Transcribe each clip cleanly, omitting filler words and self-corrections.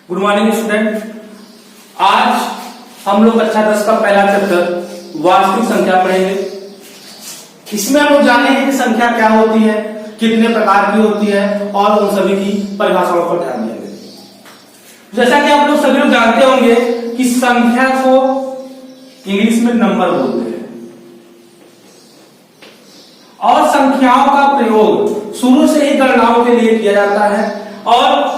Good morning student. आज हम लोग कक्षा 10 का पहला चैप्टर वास्तविक संख्या पढ़ेंगे। इसमें हम लोग जानेंगे कि संख्या क्या होती है, कितने प्रकार की होती है और उन सभी की परिभाषाओं पर ध्यान देंगे। जैसा कि आप लोग सभी लोग जानते होंगे कि संख्या को इंग्लिश में नंबर बोलते हैं और संख्याओं का प्रयोग शुरू से ही गणनाओं के लिए किया जाता है और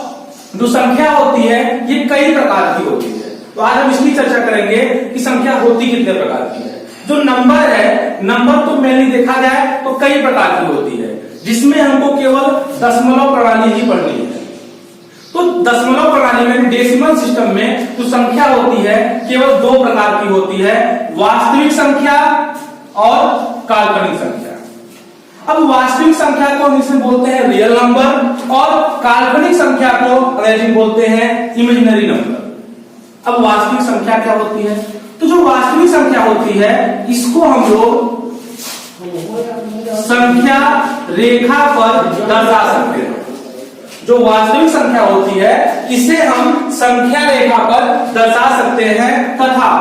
जो संख्या होती है ये कई प्रकार की होती है। तो आज हम इसकी चर्चा करेंगे कि संख्या होती कितने प्रकार की है। जो नंबर है, नंबर तो मेनली देखा जाए तो कई प्रकार की होती है, जिसमें हमको केवल दशमलव प्रणाली ही पढ़नी है। तो दशमलव प्रणाली में, डेसिमल सिस्टम में जो संख्या होती है केवल दो प्रकार की होती है, वास्तविक संख्या और काल्पनिक संख्या। अब वास्तविक संख्या को इंग्लिश में बोलते हैं रियल नंबर और काल्पनिक संख्या को अंग्रेजी में बोलते हैं इमेजिनरी नंबर। अब वास्तविक संख्या क्या होती है? तो जो वास्तविक संख्या होती है इसको हम लोग संख्या रेखा पर दर्शा सकते हैं। जो वास्तविक संख्या होती है इसे हम संख्या रेखा पर दर्शा सकते हैं तथा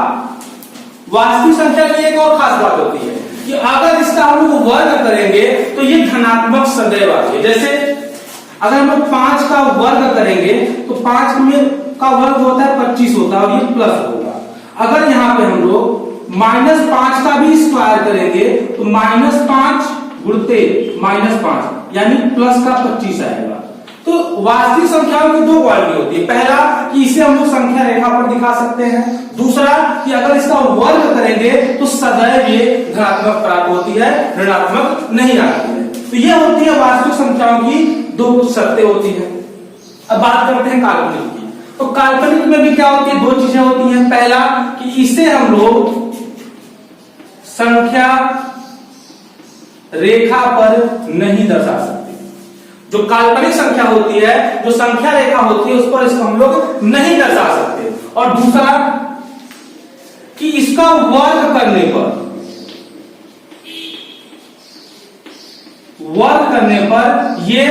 वास्तविक संख्या की एक और खास बात होती है कि अगर इसका हम लोग वर्ग करेंगे तो ये धनात्मक सदैव आती है। जैसे अगर हम 5 का वर्ग करेंगे तो 5 में का वर्ग होता है 25 होता है और ये प्लस होगा। अगर यहाँ पे हम लोग -5 का भी स्क्वायर करेंगे तो -5 गुणते -5 यानी प्लस का 25 आएगा। तो वास्तविक संख्याओं की दो क्वालिटी होती है। पहला कि इसे हम लोग संख्या रेखा पर दिखा सकते हैं, दूसरा कि अगर इसका वर्ग करेंगे तो सदैव ये धनात्मक प्राप्त होती है, ऋणात्मक नहीं आती है। तो ये होती है वास्तविक संख्याओं की दो शर्तें होती है। अब बात करते हैं काल्पनिक की। तो काल्पनिक में भी क्या होती है? दो चीजें होती हैं। पहला कि इसे हम लोग संख्या रेखा पर नहीं दर्शा सकते। जो काल्पनिक संख्या होती है, जो संख्या रेखा होती है उस पर इसको हम लोग नहीं दर्शा सकते। और दूसरा कि इसका वर्ग करने पर ये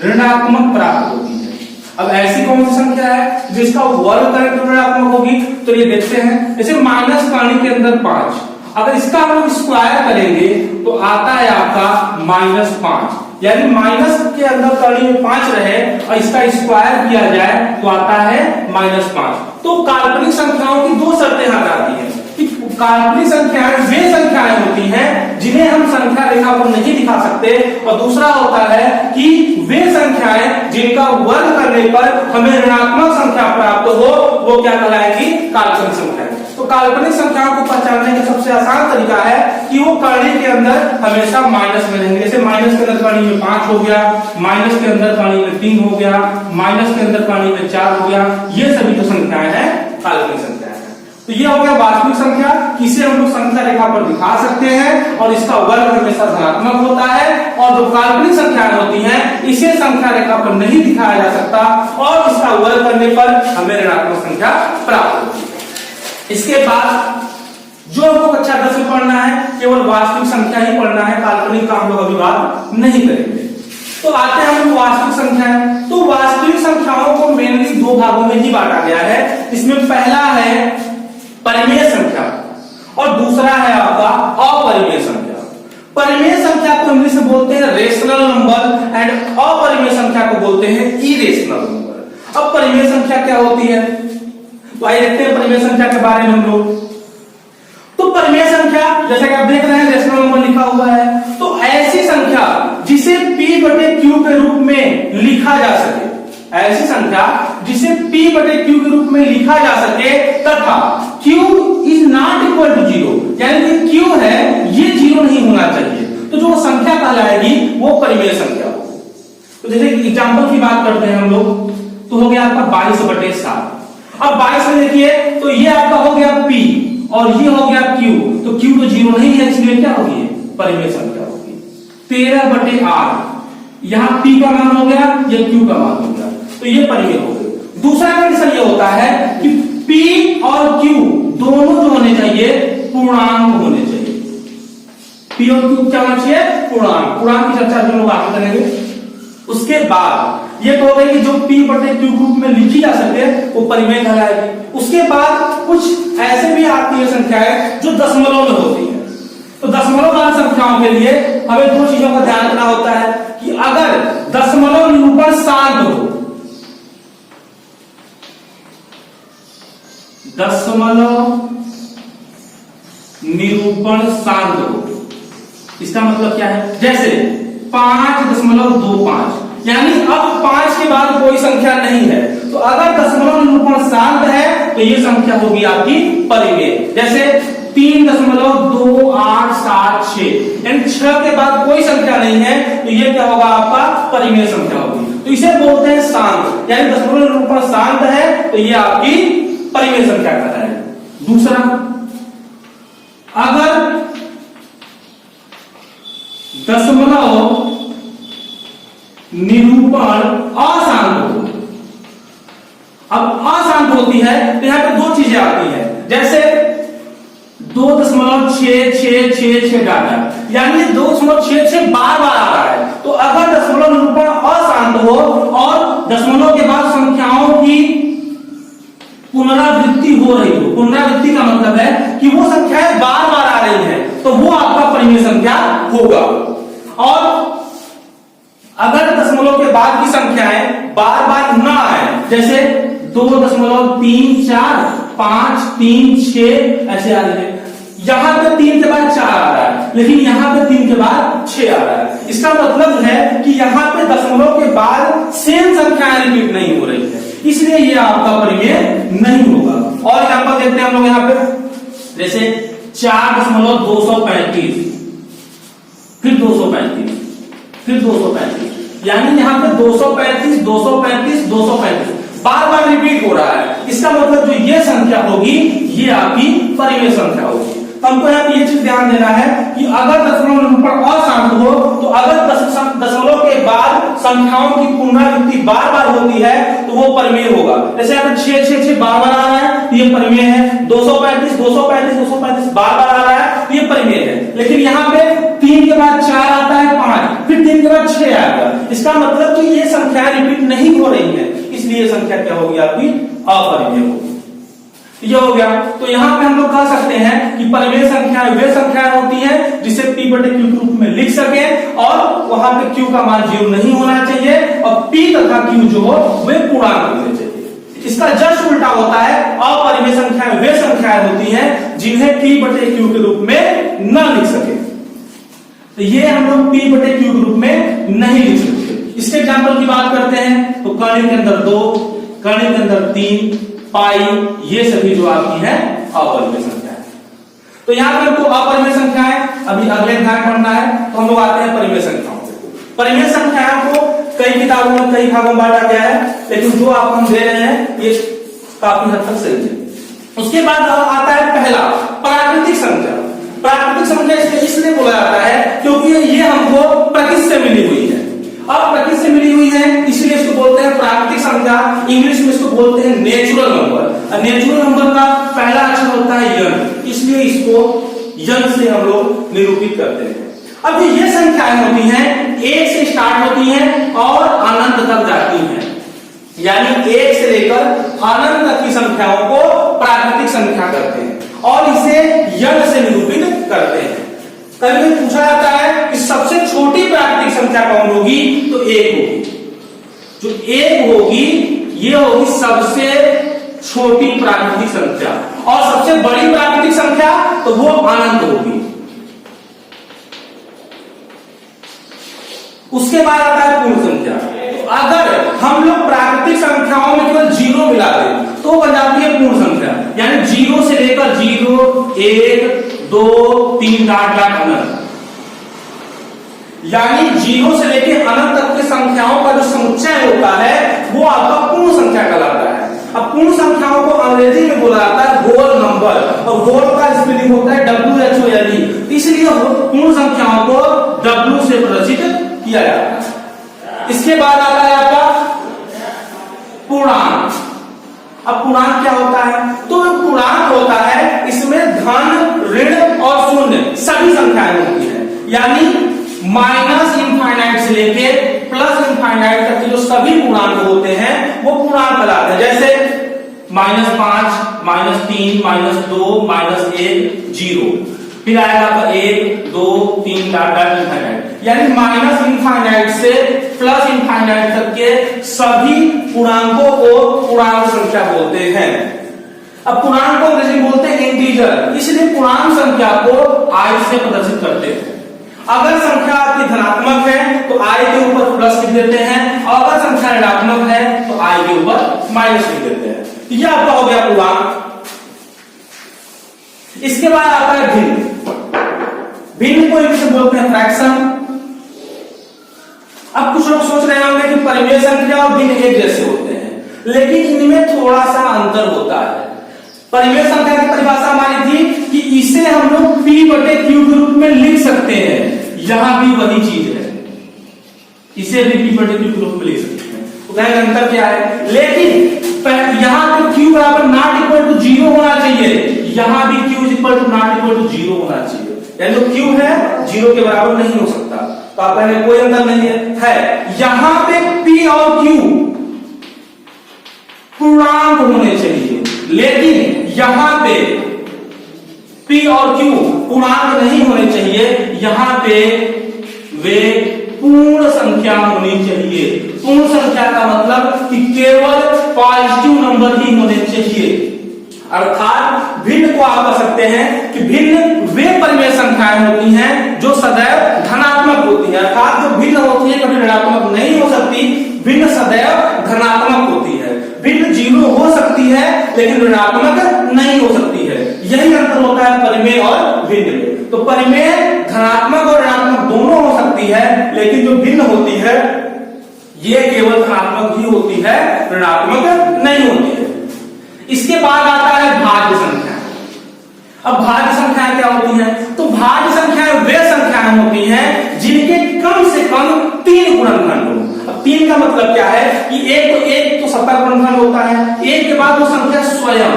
ऋणात्मक प्राप्त होती है। अब ऐसी कौन सी संख्या है जिसका वर्ग करें तो ऋणात्मक होगी? तो ये देखते हैं, जैसे माइनस पानी के अंदर 5, अगर इसका हम लोग स्क्वायर करेंगे तो आता है आपका -5, यानी माइनस के अंदर कर्णी में 5 रहे और इसका स्क्वायर किया जाए तो आता है -5। तो काल्पनिक संख्याओं की दो शर्तें यहाँ आती है कि काल्पनिक संख्याएं वे संख्याएं होती हैं जिन्हें हम संख्या रेखा पर नहीं दिखा सकते, और दूसरा होता है कि वे संख्याएं जिनका वर्ग करने पर हमें ऋणात्मक संख्या प्राप्त हो, वो क्या कहलाएगी? काल्पनिक संख्या। तो काल्पनिक संख्याओं को पहचानने का सबसे आसान तरीका है कि वो कर्णी के अंदर हमेशा माइनस में रहेंगे। जैसे माइनस के अंदर कर्णी में 5 हो गया, माइनस के अंदर कर्णी में 3 हो गया, माइनस के अंदर कर्णी में 4 हो गया। ये सभी जो संख्याएं हैं काल्पनिक संख्याएं हैं। तो ये हो गया वास्तविक संख्या, इसे हम लोग संख्या रेखा पर दिखा सकते हैं और इसका वर्ग हमेशा धनात्मक होता है। और जो काल्पनिक संख्याएं होती हैं इसे संख्या रेखा पर नहीं दिखाया जा सकता और इसका वर्ग करने पर हमें ऋणात्मक संख्या प्राप्त होती है। इसके बाद जो हमको कक्षा 10 में पढ़ना है केवल वास्तविक संख्या ही पढ़ना है, काल्पनिक का हम लोग अभी बात नहीं करेंगे। तो आते हैं हम वास्तविक संख्याएं। तो वास्तविक संख्याओं को मेनली दो भागों में ही बांटा गया है। इसमें पहला है परिमेय संख्या और दूसरा है आपका अपरिमेय संख्या। परिमेय संख्या को इंग्लिश में बोलते हैं रेशनल नंबर एंड अपरिमेय संख्या को बोलते हैं इरेशनल नंबर। अब परिमेय संख्या क्या होती है तो आइए देखते हैं परिमेय संख्या के बारे में हम लोग। तो परिमेय संख्या जैसा कि आप देख रहे हैं रेशनल नंबर लिखा हुआ है, तो ऐसी संख्या जिसे p/q के रूप में लिखा जा सके, ऐसी संख्या जिसे p/q के रूप में लिखा जा सके तथा q is not equal to 0, यानी कि q है ये 0 नहीं होना चाहिए, तो जो संख्या कहलाएगी वो परिमेय संख्या होगी। तो जैसे एग्जांपल की बात करते हैं हम लोग, तो हो गया आपका 22/7। अब 22 में देखिए तो ये आपका हो गया p और ये हो गया q, तो q तो 0 नहीं है इसलिए क्या होगी? परिमेय संख्या होगी। 13/8, यहाँ p का मान हो गया, ये q का मान हो गया, तो ये परिमेय हो गए। दूसरा कंडीशन ये होता है कि p और q दोनों जो होने चाहिए पूर्णांक होने चाहिए। p और q क्या होना चाहिए? पूर्णांक। पूर्णांक की चर्चा हम लोग आगे करेंगे। उसके बाद ये तो हो गई कि जो P बटे Q रूप में लिखी जा सके वो परिमेय कहलाएगी। उसके बाद कुछ ऐसे भी आती है संख्याएं जो दशमलव में होती है। तो दशमलव वाली संख्याओं के लिए हमें दो चीजों का ध्यान रखना होता है कि अगर दशमलव निरूपण शांत हो, दशमलव निरूपण शांत हो, इसका मतलब क्या है? जैसे 5.25, यानी अब 5 के बाद कोई संख्या नहीं है, तो अगर दशमलव निरूपण शांत है तो ये संख्या होगी आपकी परिमेय। जैसे 3.2876, यानी 6 के बाद कोई संख्या नहीं है तो ये क्या होगा? आपका परिमेय संख्या होगी। तो इसे बोलते हैं शांत, यानी दशमलव निरूपण शांत है तो ये आपकी परिमेय संख्या कहलाएगी। दूसरा, अगर दशमलव निरूपण अशांत हो, अब अशांत होती है तो यहां पे दो चीजें आती है, जैसे 2.6666 डाटा, यानी 2.66 बार बार आ रहा है। तो अगर दशमलव निरूपण अशांत हो और दशमलव के बाद संख्याओं की पुनरावृत्ति हो रही हो, पुनरावृत्ति का मतलब है कि वो संख्याएं बार बार आ रही हैं, तो वो आपका परिमेय संख्या होगा। और अगर दशमलव के बाद की संख्याएं बार बार ना आए, जैसे 2.34, 5, 3, 6 ऐसे आ रहे हैं, यहां पे 3 के बाद 4 आ रहा है, लेकिन यहां पे 3 के बाद 6 आ रहा है, इसका मतलब है कि यहां पे दशमलव के बाद सेम संख्याएं रिपीट नहीं हो रही है, इसलिए ये आपका परिमेय नहीं होगा। और एग्जांपल देखते हैं हम लोग यहां पे, जैसे 4.235, फिर 235, फिर 235, यानी यहां पे 235, 235, 235 बार बार रिपीट हो रहा है। इसका मतलब जो ये संख्या होगी ये आपकी परिमेय संख्या होगी। तो हमको यहाँ पे ये चीज ध्यान देना है कि अगर दशमलव निरूपण अशांत हो, तो अगर दशमलव के बाद संख्याओं की पुनरावृत्ति बार बार होती है तो वो परिमेय होगा। जैसे यहाँ पे 666 बार बार आ रहा है तो ये परिमेय है, 235 235 235 बार बार आ रहा है तो ये परिमेय है। लेकिन यहाँ पे 3 के बाद 4 आता है, 5, फिर 3 के बाद 6 आएगा, इसका मतलब कि ये संख्या रिपीट नहीं हो रही है, इसलिए संख्या क्या होगी? आपकी अपरिमेय होगी। ये हो गया। तो यहां पे हम लोग कह सकते हैं कि परिमेय संख्याएं वे संख्याएं होती हैं जिसे P बटे Q के रूप में लिख सके और वहां पे Q का मान 0 नहीं होना चाहिए और P तथा Q जो हो वे पूर्णांक होने चाहिए। इसका जस्ट उल्टा होता है, अपरिमेय संख्याएं वे संख्याएं होती हैं जिन्हें P बटे Q के रूप में न लिख सके। तो ये हम लोग P बटे Q के रूप में नहीं लिख सकते। इसके एग्जाम्पल की बात करते हैं तो कर्ण के अंदर 2, कर्ण के अंदर 3, पाई, ये सभी जो आपकी है अपरिमेय संख्या है। तो यहां पर हमको अपरिमेय संख्या है, अभी अगले अध्याय पढ़ना है, तो हम लोग आते हैं परिमेय संख्याओं पे। परिमेय संख्याओं को कई किताबों में कई भागों में बांटा गया है, लेकिन जो आपको हम दे रहे हैं ये काफी हद तक सही है। उसके बाद आता है पहला प्राकृतिक संख्या। प्राकृतिक संख्या इसलिए बोला जाता है क्योंकि ये हमको प्रकृति से मिली हुई है। अब प्रकृति से मिली हुई है इसलिए इसको बोलते हैं प्राकृतिक संख्या, इंग्लिश में इसको बोलते हैं नेचुरल नंबर। नेचुरल नंबर का पहला अक्षर होता है यन, इसलिए इसको यन से हम लोग निरूपित करते हैं। अब ये संख्याएं होती हैं 1 से स्टार्ट होती हैं और अनंत तक जाती हैं, यानी 1 से लेकर अनंत तक की संख्याओं को प्राकृतिक संख्या करते हैं और इसे यन से निरूपित करते हैं। कभी पूछा जाता है कि सबसे छोटी प्राकृतिक संख्या कौन होगी, तो 1 होगी। जो 1 होगी ये होगी सबसे छोटी प्राकृतिक संख्या, और सबसे बड़ी प्राकृतिक संख्या तो वो अनंत होगी। उसके बाद आता है पूर्ण संख्या। तो अगर हम लोग प्राकृतिक संख्याओं में केवल 0 मिला दें तो बन जाती है पूर्ण संख्या, यानी 0 से लेकर 0, 1, 2, 3 अनंत, यानी 0 से लेकर अनंत तक की संख्याओं का जो समुच्चय होता है वो आपका पूर्ण संख्या कहलाता है। अब पूर्ण संख्याओं को अंग्रेजी में बोला जाता है होल नंबर, और होल का स्पेलिंग होता है WHOLE, इसलिए पूर्ण संख्याओं को W से प्रदर्शित किया जाता है। इसके बाद आता है आपका पूर्णांक। अब पूर्णांक क्या होता है, तो पूर्णांक होता है इसमें धन, ऋण और शून्य सभी संख्याएं होती हैं, यानी माइनस इनफाइनाइट से लेके प्लस इनफाइनाइट तक के जो सभी पूर्णांक होते हैं वो पूर्णांक कहलाते हैं। जैसे -5, -3, -2, -1, 0, फिर आएगा आपका 1, 2, 3 डॉट डॉट इनफाइनाइट, यानी माइनस इनफाइनाइट से प्लस इनफाइनाइट तक के सभी पूर्णांकों को पूर्णांक संख्या बोलते हैं। अब पूर्णांक को अंग्रेजी में बोलते हैं इंटीजर, इसलिए पूर्णांक संख्या को i से प्रदर्शित करते हैं। अगर संख्या आपकी धनात्मक है तो i के ऊपर प्लस लिख देते हैं, और अगर संख्या ऋणात्मक है तो i के ऊपर माइनस लिख देते हैं। ये आपका हो गया पूर्णांक। इसके बाद आता है भिन्न। भिन्न को इंग्लिश में बोलते हैं फ्रैक्शन। अब कुछ लोग सोच रहे होंगे कि परिमेय संख्या और भिन्न एक जैसे होते हैं, लेकिन इनमें थोड़ा सा अंतर होता है। परिमेय संख्या की परिभाषा हमारी थी कि इसे हम लोग p/q के रूप में लिख सकते हैं, यहां भी वही चीज है, इसे भी p/q के रूप में लिख सकते हैं। तो कहेंगे अंतर क्या है, लेकिन यहां पे q बराबर नॉट इक्वल टू 0 होना चाहिए, यहां भी q equal to not equal to 0 होना चाहिए, यानी जो q है 0 के बराबर नहीं हो सकता। तो आप कहेंगे कोई अंतर नहीं है, यहां पे p और q पूर्णांक होने चाहिए, लेकिन यहां पे p और q पूर्णांक नहीं होने चाहिए, यहां पे वे पूर्ण संख्या होनी चाहिए। पूर्ण संख्या का मतलब कि केवल पॉजिटिव नंबर ही होने चाहिए। अर्थात भिन्न को आप कह सकते हैं कि भिन्न वे परिमेय संख्याएं होती हैं जो सदैव धनात्मक होती है, अर्थात जो भिन्न होती है कभी ऋणात्मक नहीं हो सकती, भिन्न सदैव धनात्मक होती है। भिन्न 0 हो सकती है लेकिन ऋणात्मक नहीं हो सकती है, यही अंतर होता है परिमेय और भिन्न में। तो परिमेय धनात्मक और ऋणात्मक दोनों हो सकती है, लेकिन जो भिन्न होती है ये केवल धनात्मक ही होती है, ऋणात्मक नहीं होती है। इसके बाद आता है भाज्य संख्या। अब भाज्य संख्या क्या होती है, तो भाज्य संख्याएं वे संख्याएं होती हैं जिनके कम से कम 3 गुणनखंड हो। अब 3 का मतलब क्या है कि एक तो 70 गुणनखंड होता है, एक के बाद वो संख्या स्वयं,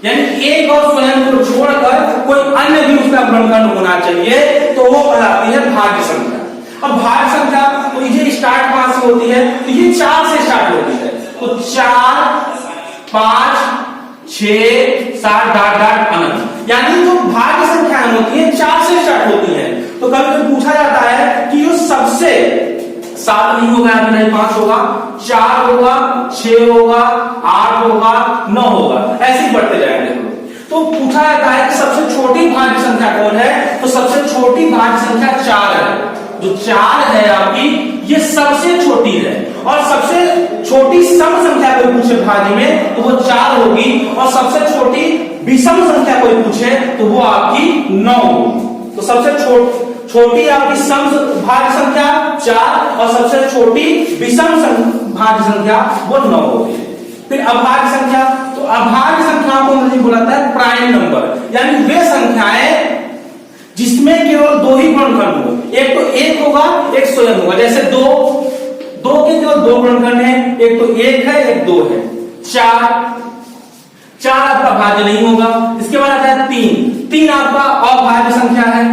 यानी एक और स्वयं को छोड़कर कोई अन्य भी उसका गुणनखंड होना चाहिए, तो वो कहलाती है भाज्य संख्या। अब भाज्य संख्या तो ये स्टार्ट कहां से होती है, तो ये 4 से स्टार्ट होती है। तो 4, 5, 6, 7 डॉट डॉट अनंत, यानी जो भाज्य संख्याएं होती हैं 4 से स्टार्ट होती हैं। तो कभी कभी पूछा जाता है कि जो सबसे 7 नहीं होगा, नहीं 5 होगा, 4 होगा, 6 होगा, 8 होगा, 9 होगा, ऐसे ही बढ़ते जाएंगे। तो पूछा जाता है कि सबसे छोटी भाज्य संख्या कौन है, तो सबसे छोटी भाज्य संख्या 4 है। जो 4 है आपकी ये सबसे छोटी है, और सबसे छोटी सम संख्या कोई पूछे भाज्य में तो वो 4 होगी, और सबसे छोटी विषम संख्या कोई पूछे तो वो आपकी 9 होगी। तो सबसे छोटी आपकी सम भाज्य संख्या 4 और सबसे छोटी विषम भाज्य संख्या वो 9 होगी। फिर अभाज्य संख्या, तो अभाज्य संख्या को अंग्रेजी बुलाता है प्राइम नंबर, यानी वे संख्याएं जिसमें केवल 2 ही गुणनखंड हो, एक तो 1 होगा, एक स्वयं होगा। जैसे 2 के केवल 2 गुणनखंड है, एक तो 1 है, एक 2 है। 4 आपका भाज्य नहीं होगा। इसके बाद आता है 3 आपका अभाज्य संख्या है,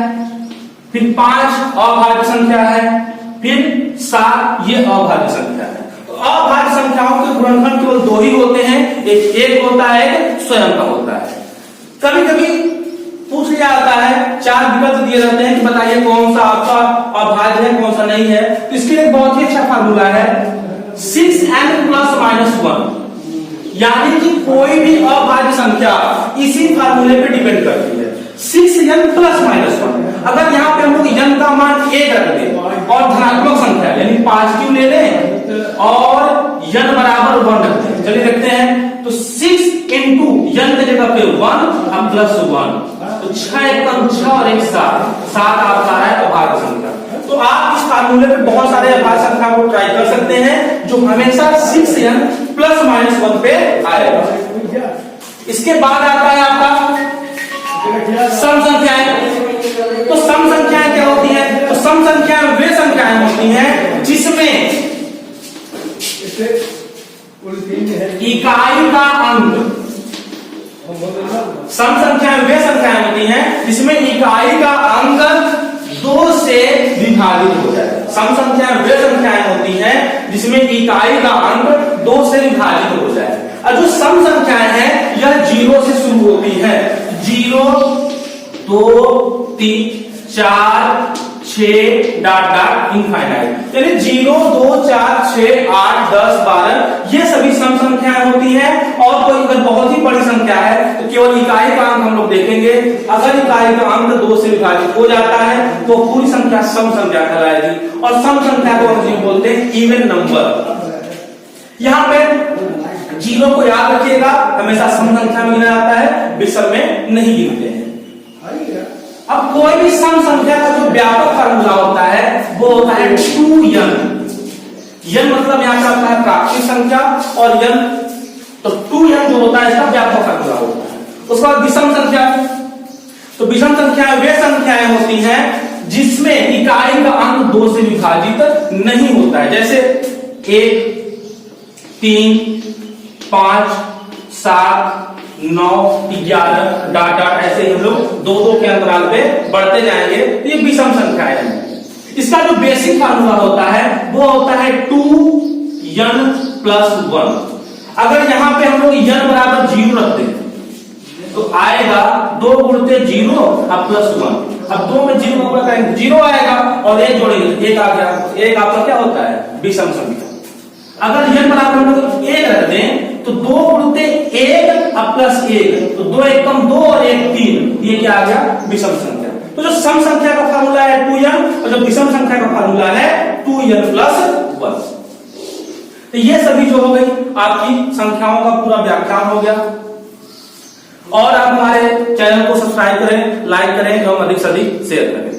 फिर 5 अभाज्य संख्या है, फिर 7 ये अभाज्य संख्या है। तो अभाज्य संख्याओं के गुणनखंड केवल 2 ही होते हैं, एक होता है, एक स्वयं का होता है। कभी कभी पूछ लिया जाता है, 4 विकल्प दिए रहते हैं कि बताइए कौन सा आपका अभाज्य है, कौन सा नहीं है। तो इसके लिए बहुत ही अच्छा फार्मूला है 6n + -1, यानी कि कोई भी अभाज्य संख्या इसी फार्मूले पे डिपेंड करती है। 6n + -1, अगर यहाँ पे हम लोग n का मान 1 रख दें और धनात्मक संख्या यानी पॉजिटिव ले लें और n बराबर 1 रख दें, चलिए देखते हैं। तो 6 इंटू n की जगह पे 1 अब +1, तो 6 × 6 और 1 7 आपका है अभाज्य संख्या। तो आप इस फार्मूले पे बहुत सारे अभाज्य संख्या को ट्राई कर सकते हैं जो हमेशा 6n + -1 पे आएगा। इसके बाद आता है आपका सम संख्याएं। तो सम संख्याएं क्या होती हैं, तो सम संख्याएं वे संख्याएं होती हैं जिसमें इकाई का अंक, सम संख्याएं वे संख्याएं होती हैं जिसमें इकाई का अंक 2 से सम संख्याएं वे संख्याएं होती हैं जिसमें इकाई का अंक 2 से विभाजित हो जाए। और जो सम संख्याएं हैं यह 0 से शुरू होती है। 0, 2, 3, 4, 6 डॉट डॉट इनफाइनाइट, यानी 0, 2, 4, 6, 8, 10, 12 ये सभी सम संख्याएं होती हैं। और कोई अगर बहुत ही बड़ी संख्या है तो केवल इकाई का अंक हम लोग देखेंगे। अगर इकाई का अंक 2 से विभाजित हो जाता है तो पूरी संख्या सम संख्या कहलाएगी। और सम संख्या को हम बोलते हैं इवन नंबर। यहां पे 0 को याद रखिएगा, हमेशा सम संख्या में गिना जाता है, विषम में नहीं गिनते हैं। अब कोई भी सम संख्या का जो व्यापक फार्मूला होता है वो होता है 2n। n मतलब यहां पे आता है प्राकृतिक संख्या और n, तो 2n जो होता है इसका व्यापक फार्मूला होता है। उसके बाद विषम संख्या, तो विषम संख्याएं वे संख्याएं होती हैं जिसमें इकाई का अंक 2 से विभाजित नहीं होता है। जैसे 1, 3, 5, 7, 9, 11 डॉट डॉट ऐसे ही हम लोग 2-2 के अंतराल पे बढ़ते जाएंगे। ये विषम संख्याएं हैं। इसका जो बेसिक फार्मूला होता है वो होता है 2n + 1। अगर यहां पे हम लोग n बराबर 0 रख दें तो आएगा 2 गुणते 0 और +1। अब 2 में 0 को करेंगे 0 आएगा और 1 जोड़ेंगे 1 आ गया। 1 आपका क्या होता है विषम संख्या। अगर n बराबर हम लोग 1 रख दें तो 2 गुणते 1 और +1, तो 2 × 1 = 2 और 1 = 3, ये क्या आ गया विषम संख्या। तो जो सम संख्या का फार्मूला है 2n और जो विषम संख्या का फार्मूला है 2n + 1। तो ये सभी जो हो गई आपकी संख्याओं का पूरा व्याख्यान हो गया। और आप हमारे चैनल को सब्सक्राइब करें, लाइक करें एवं अधिक से अधिक शेयर करें।